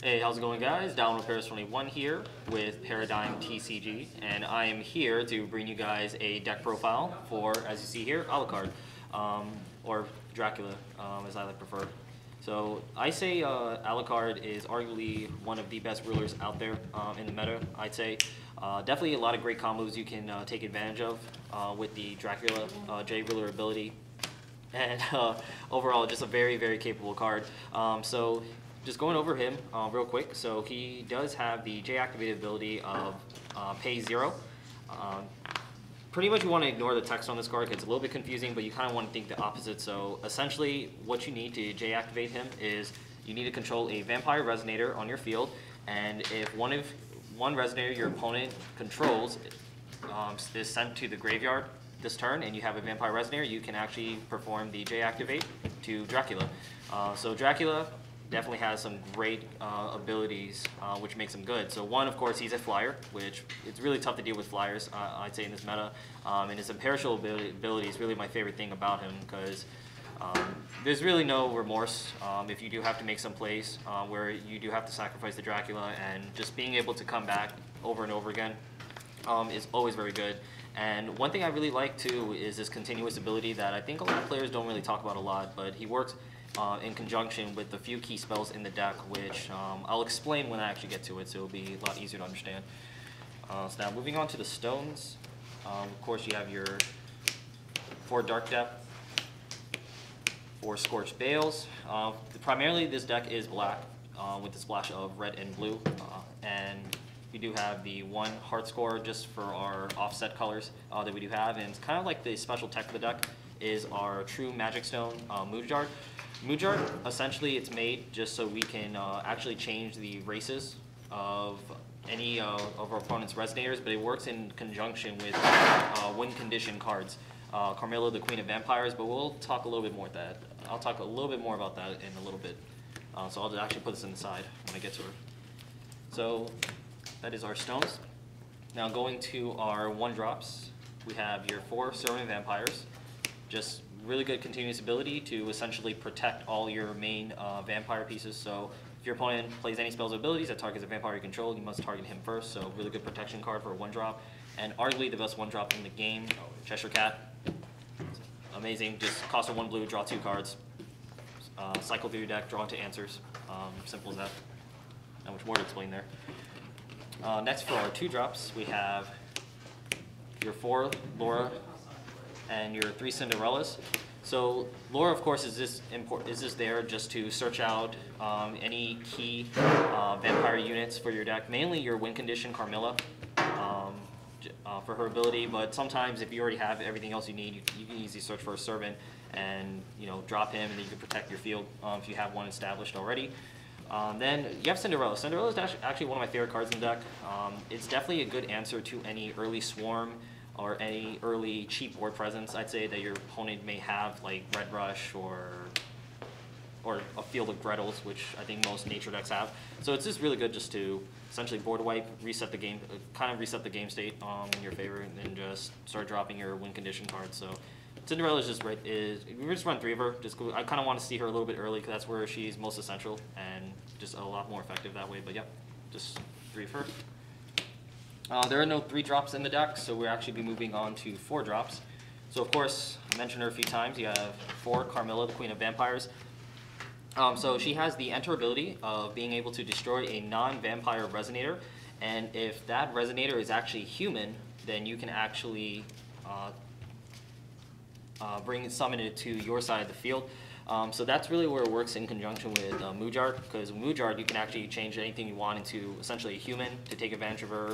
Hey, how's it going, guys? Dominoparis21 here with ParadigmTcgs, and I am here to bring you guys a deck profile for, as you see here, Alucard, or Dracula, as I like to prefer. So I say Alucard is arguably one of the best rulers out there in the meta. I'd say definitely a lot of great combos you can take advantage of with the Dracula J ruler ability, and overall just a very, very capable card. So just going over him real quick. So he does have the J activated ability of pay 0. Pretty much you want to ignore the text on this card because it's a little bit confusing, but you kind of want to think the opposite. So essentially what you need to J activate him is you need to control a vampire resonator on your field, and if one resonator your opponent controls is sent to the graveyard this turn and you have a vampire resonator, you can actually perform the J activate to Dracula. So Dracula definitely has some great abilities, which makes him good. So one, of course, he's a flyer, which it's really tough to deal with flyers, I'd say, in this meta. And his imperishable ability is really my favorite thing about him, because there's really no remorse if you do have to make some plays where you do have to sacrifice the Dracula, and just being able to come back over and over again is always very good. And one thing I really like too is this continuous ability that I think a lot of players don't really talk about a lot, but he works in conjunction with the few key spells in the deck, which I'll explain when I actually get to it, so it'll be a lot easier to understand. So now moving on to the stones, of course you have your 4 Dark Depth, 4 Scorched Bales. Primarily this deck is black with the splash of red and blue, and we do have the 1 Heart Score just for our offset colors that we do have, and it's kind of like the special tech of the deck is our True Magic Stone Moodjard. Moodjard, essentially it's made just so we can actually change the races of any of our opponent's resonators, but it works in conjunction with win condition cards. Carmilla, the Queen of Vampires, but we'll talk a little bit more about that. I'll talk a little bit more about that in a little bit. So I'll actually put this in the side when I get to her. So that is our stones. Now going to our 1-drops, we have your 4 Servant Vampires. Just really good continuous ability to essentially protect all your main vampire pieces. So if your opponent plays any spells or abilities that targets a vampire you control, you must target him first. So really good protection card for a 1-drop. And arguably the best 1-drop in the game, Cheshire Cat. Amazing, just cost of 1 blue, draw 2 cards. Cycle through your deck, draw into answers. Simple as that. Not much more to explain there. Next for our 2-drops, we have your 4 Laura and your 3 Cinderellas. So Laura, of course, is this there just to search out any key vampire units for your deck, mainly your win condition Carmilla for her ability, but sometimes if you already have everything else you need, you can easily search for a servant and drop him, and then you can protect your field if you have one established already. Then you have Cinderella. Cinderella is actually one of my favorite cards in the deck. It's definitely a good answer to any early swarm or any early cheap board presence, I'd say, that your opponent may have, like Red Rush or a Field of Grettles, which I think most nature decks have. So it's just really good just to essentially board wipe, reset the game, kind of reset the game state in your favor, and then just start dropping your win condition cards. So Cinderella is just right. We just run 3 of her. I kind of want to see her a little bit early because that's where she's most essential and just a lot more effective that way. But yeah, just 3 of her. There are no 3-drops in the deck, so we'll actually be moving on to 4-drops. So of course, I mentioned her a few times. You have 4 Carmilla, the Queen of Vampires. So she has the enter ability of being able to destroy a non-vampire resonator, and if that resonator is actually human, then you can actually summon it to your side of the field. So that's really where it works in conjunction with Moodjard, because Moodjard you can actually change anything you want into essentially a human to take advantage of her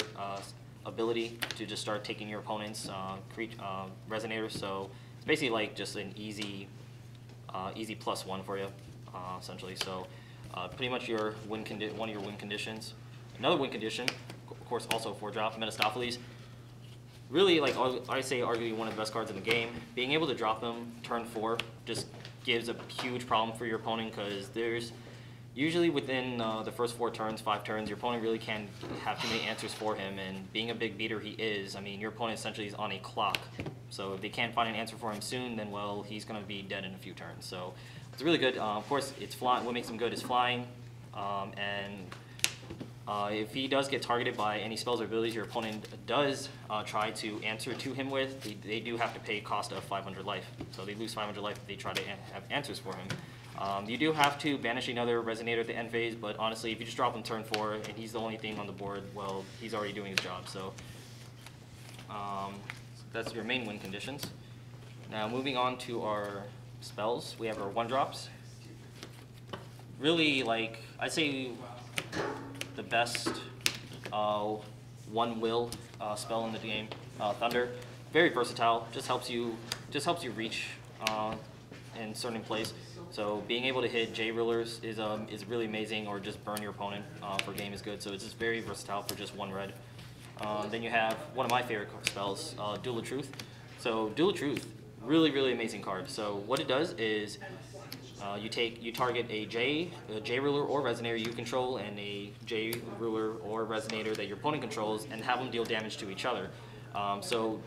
ability to just start taking your opponent's resonators. So it's basically like just an easy +1 for you, essentially. So pretty much one of your win conditions. Another win condition, of course, also a 4-drop, Mephistopheles. Really, like I say, arguably one of the best cards in the game. Being able to drop them turn 4 just gives a huge problem for your opponent, because there's usually within the first 4 turns, 5 turns, your opponent really can't have too many answers for him, and being a big beater he is, I mean, your opponent essentially is on a clock. So if they can't find an answer for him soon, then, well, he's going to be dead in a few turns. So it's really good. Of course, it's flying. What makes him good is flying. If he does get targeted by any spells or abilities your opponent does try to answer to him with, they do have to pay a cost of 500 life. So they lose 500 life if they try to have answers for him. You do have to banish another Resonator at the end phase, but honestly, if you just drop him turn 4 and he's the only thing on the board, well, he's already doing his job. So that's your main win conditions. Now moving on to our spells, we have our 1-drops. Really, like, I'd say the best 1-will spell in the game, Thunder. Very versatile, just helps you reach in certain plays. So being able to hit J-rulers is really amazing, or just burn your opponent for game is good. So it's just very versatile for just 1 red. Then you have one of my favorite spells, Duel of Truth. So Duel of Truth, really amazing card. So what it does is you target a J ruler or resonator you control, and a J ruler or resonator that your opponent controls, and have them deal damage to each other. So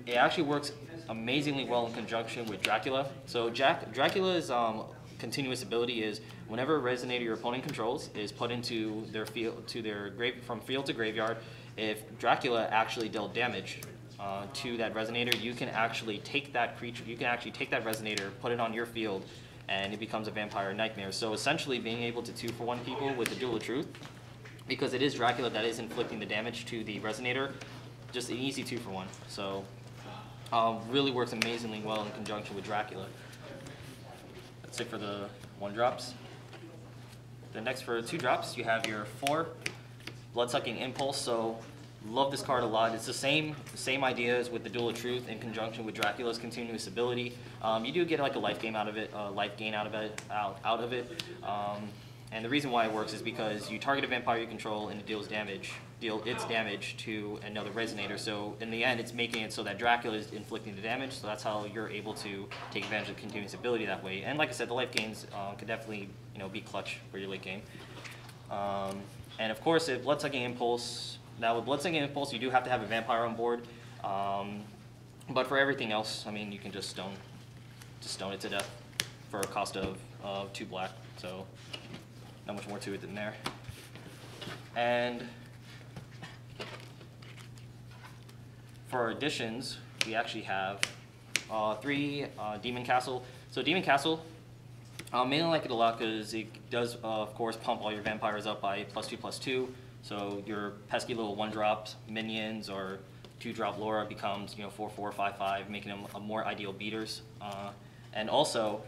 it actually works amazingly well in conjunction with Dracula. So Dracula's continuous ability is whenever a resonator your opponent controls is put into their field from field to graveyard, if Dracula actually dealt damage to that resonator, you can actually take that creature, you can actually take that resonator, put it on your field, and it becomes a vampire nightmare. So essentially being able to 2-for-1 people with the Duel of Truth, because it is Dracula that is inflicting the damage to the resonator, just an easy 2-for-1. So really works amazingly well in conjunction with Dracula. That's it for the 1-drops. The next for 2-drops, you have your 4 Bloodsucking Impulse. So love this card a lot. It's the same idea as with the Duel of Truth in conjunction with Dracula's continuous ability. You do get like a life gain out of it, and the reason why it works is because you target a vampire you control and it deals its damage to another resonator. So in the end, it's making it so that Dracula is inflicting the damage. So that's how you're able to take advantage of the continuous ability that way. And like I said, the life gains could definitely be clutch for your late game. And of course, if Bloodsucking Impulse. Now with Bloodsucking Impulse, you do have to have a vampire on board, but for everything else, I mean, you can just stone it to death for a cost of 2 black. So not much more to it than there. And for our additions, we actually have 3 Demon Castle. So Demon Castle, mainly like it a lot because it does, of course, pump all your vampires up by +2/+2. So your pesky little 1-drop minions or 2-drop Laura becomes 4/4, 5/5, making them more ideal beaters. And also,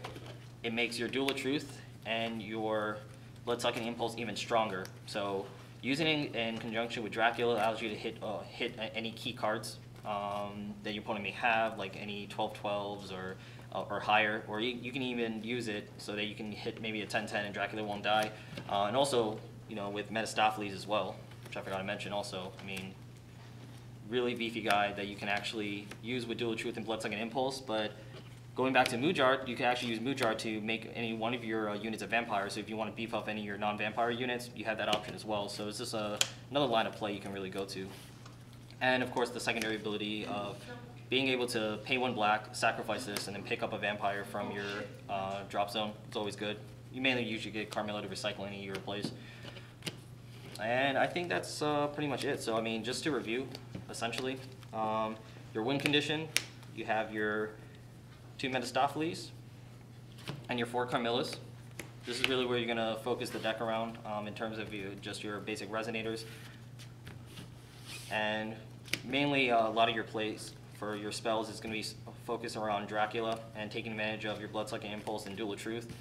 it makes your Duel of Truth and your Bloodsucking Impulse even stronger. So using it in conjunction with Dracula allows you to hit any key cards that your opponent may have, like any 12/12s or higher, or you can even use it so that you can hit maybe a 10/10 and Dracula won't die. And also, with Mephistopheles as well, which I forgot to mention also. I mean, really beefy guy that you can actually use with Duel of Truth and Bloodsucking Impulse. But going back to Moojart, you can actually use Moojart to make any one of your units a vampire. So if you want to beef up any of your non-vampire units, you have that option as well. So it's just another line of play you can really go to. And of course, the secondary ability of being able to pay 1 black, sacrifice this, and then pick up a vampire from your drop zone. It's always good. You mainly usually get Carmilla to recycle any of your plays. And I think that's pretty much it. So I mean, just to review, essentially, your win condition, you have your 2 Mephistopheles and your 4 Carmillas. This is really where you're going to focus the deck around in terms of just your basic resonators. And mainly a lot of your plays for your spells is going to be focused around Dracula and taking advantage of your Bloodsucking Impulse and Duel of Truth.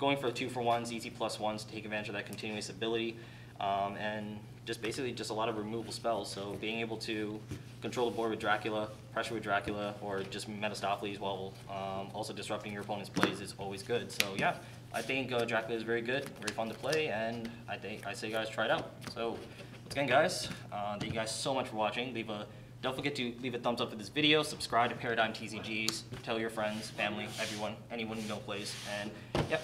Going for the 2-for-1s, easy +1s to take advantage of that continuous ability. And just basically just a lot of removable spells. So being able to control the board with Dracula, pressure with Dracula, or just Mephistopheles while also disrupting your opponent's plays is always good. So yeah, I think Dracula is very good, very fun to play, and I say guys try it out. So once again guys, thank you guys so much for watching. Don't forget to leave a thumbs up for this video, subscribe to ParadigmTcgs, tell your friends, family, everyone, anyone you know plays, and yep,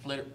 later.